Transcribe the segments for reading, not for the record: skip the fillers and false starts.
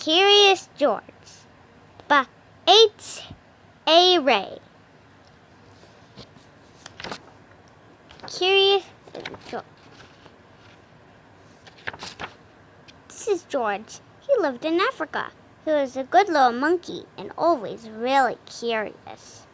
Curious George by H.A. Ray. Curious George. This is George. He lived in Africa. He was a good little monkey and always really curious.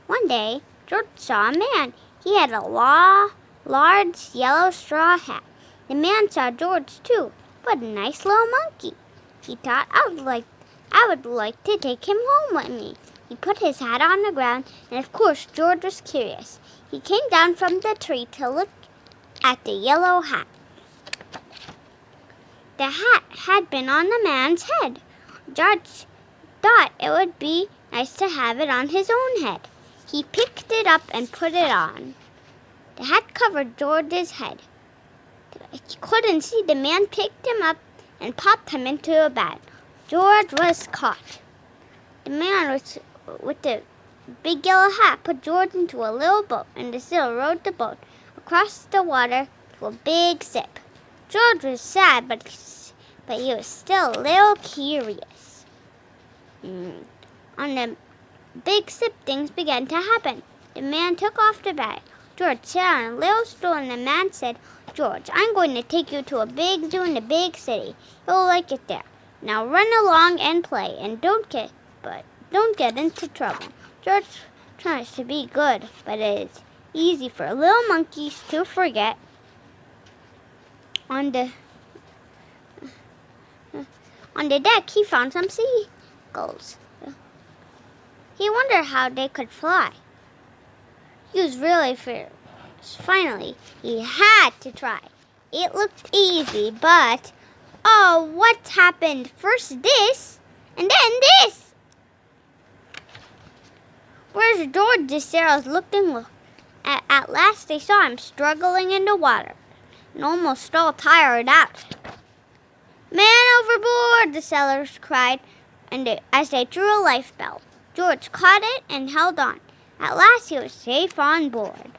One day, George saw a man. He had a large yellow straw hat. The man saw George too. What a nice little monkey. He thought, I would like to take him home with me. He put his hat on the ground, and of course George was curious. He came down from the tree to look at the yellow hat. The hat had been on the man's head. George thought it would be nice to have it on his own head. He picked it up and put it on. The hat covered George's head. He couldn't see. The man picked him up and popped him into a bag. George was caught. The man with the big yellow hat put George into a little boat, and the sailor rowed the boat across the water to a big ship. George was sad, but he was still a little curious. On the big ship, things began to happen. The man took off the bag. George sat on a little stool, and the man said, George, I'm going to take you to a big zoo in a big city. You'll like it there. Now run along and play, and don't get into trouble. George tries to be good, but it is easy for little monkeys to forget. On the deck, he found some seagulls. He wondered how they could fly. He was really fierce. Finally, he had to try. It looked easy, but oh, what happened? First this, and then this. Where's George? The sailors looked and looked. At last, they saw him struggling in the water and almost all tired out. Man overboard! The sailors cried, as they drew a lifebelt. George caught it and held on. At last, he was safe on board.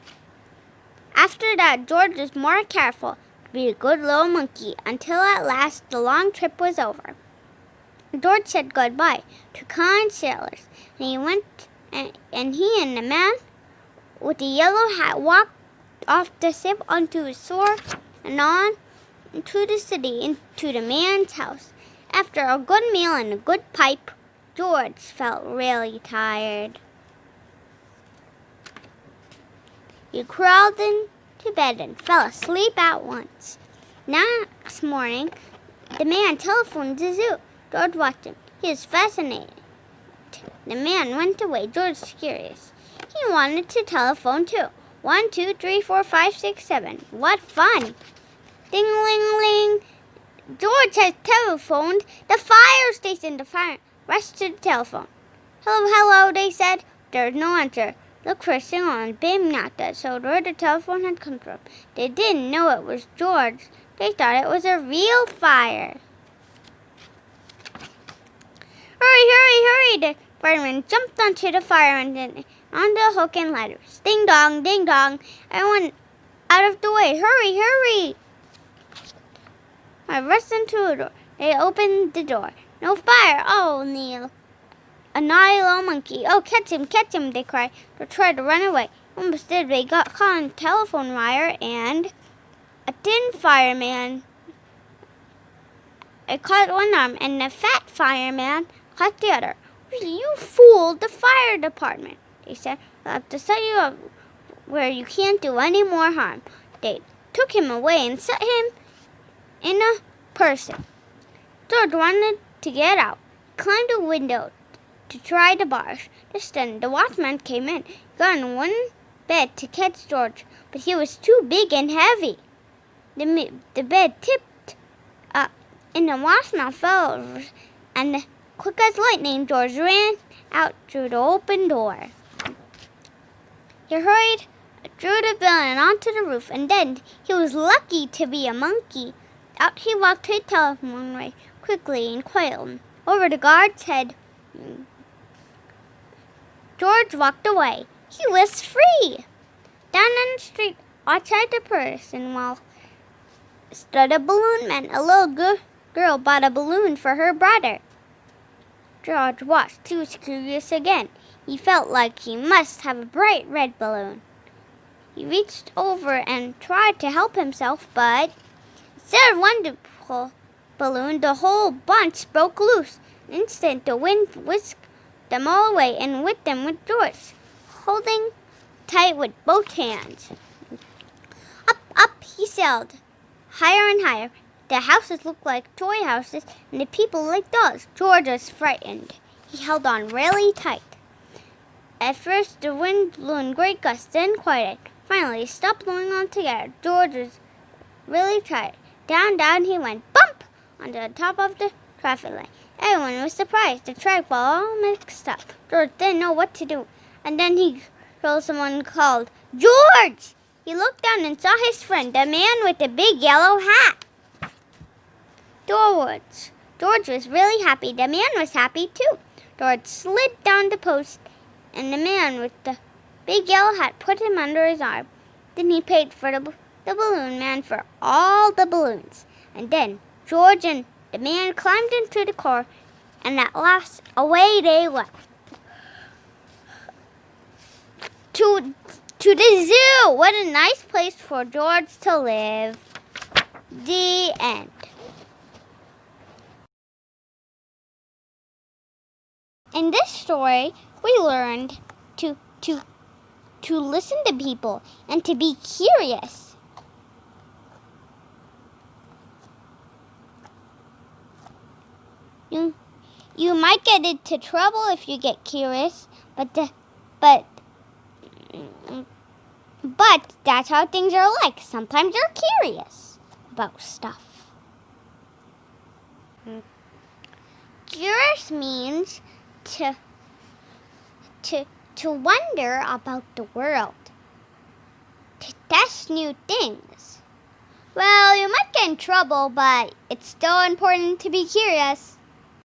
After that, George was more careful to be a good little monkey until at last the long trip was over. George said goodbye to kind sailors, and he and the man with the yellow hat walked off the ship onto his shore and on to the city, into the man's house. After a good meal and a good pipe, George felt really tired. He crawled into bed and fell asleep at once. Next morning, the man telephoned the zoo. George watched him. He was fascinated. The man went away. George was curious. He wanted to telephone too. 1, 2, 3, 4, 5, 6, 7. What fun! Ding-ling-ling. George has telephoned the fire station. The fire rushed to the telephone. Hello, hello, they said. There's no answer. Look for a signal on beam not that showed where the telephone had come from. They didn't know it was George. They thought it was a real fire. Hurry, hurry, hurry! The fireman jumped onto the fire and on the hook and ladders. Ding dong, ding dong. Everyone out of the way. Hurry, hurry! I rushed into a door. They opened the door. No fire. Oh, Neil. A naughty little monkey. Oh, catch him, they cried. They tried to run away. Almost did. They got caught on the telephone wire, and a thin fireman caught one arm, and the fat fireman caught the other. You fooled the fire department, they said. We'll have to set you up where you can't do any more harm. They took him away and set him in a person. George wanted to get out. He climbed a window to try the bars. Just then, the watchman came in. He got on one bed to catch George, but he was too big and heavy. The bed tipped up, and the watchman fell over, and quick as lightning, George ran out through the open door. He hurried through the building onto the roof, and then he was lucky to be a monkey. Out he walked to the telephone wire quickly and quietly over the guard's head. George walked away. He was free. Down on the street outside the person wall stood a balloon man, a little girl bought a balloon for her brother. George was too curious again. He felt like he must have a bright red balloon. He reached over and tried to help himself, but instead of one balloon, the whole bunch broke loose. In an instant, the wind whisked them all away, and with them went George, holding tight with both hands. Up, up he sailed, higher and higher. The houses looked like toy houses, and the people like dolls. George was frightened. He held on really tight. At first, the wind blew in great gusts, then quieted. Finally, it stopped blowing altogether. George was really tired. Down, down he went, bump, onto the top of the traffic light. Everyone was surprised. The track was all mixed up. George didn't know what to do. And then he heard someone called, George! He looked down and saw his friend, the man with the big yellow hat. George was really happy. The man was happy too. George slid down the post, and the man with the big yellow hat put him under his arm. Then he paid for the balloon man for all the balloons. And then George and the man climbed into the car, and at last away they went. To the zoo! What a nice place for George to live. The end. In this story, we learned to listen to people and to be curious. You might get into trouble if you get curious, but that's how things are like. Sometimes you're curious about stuff. Curious means to wonder about the world, to test new things. Well, you might get in trouble, but it's still important to be curious.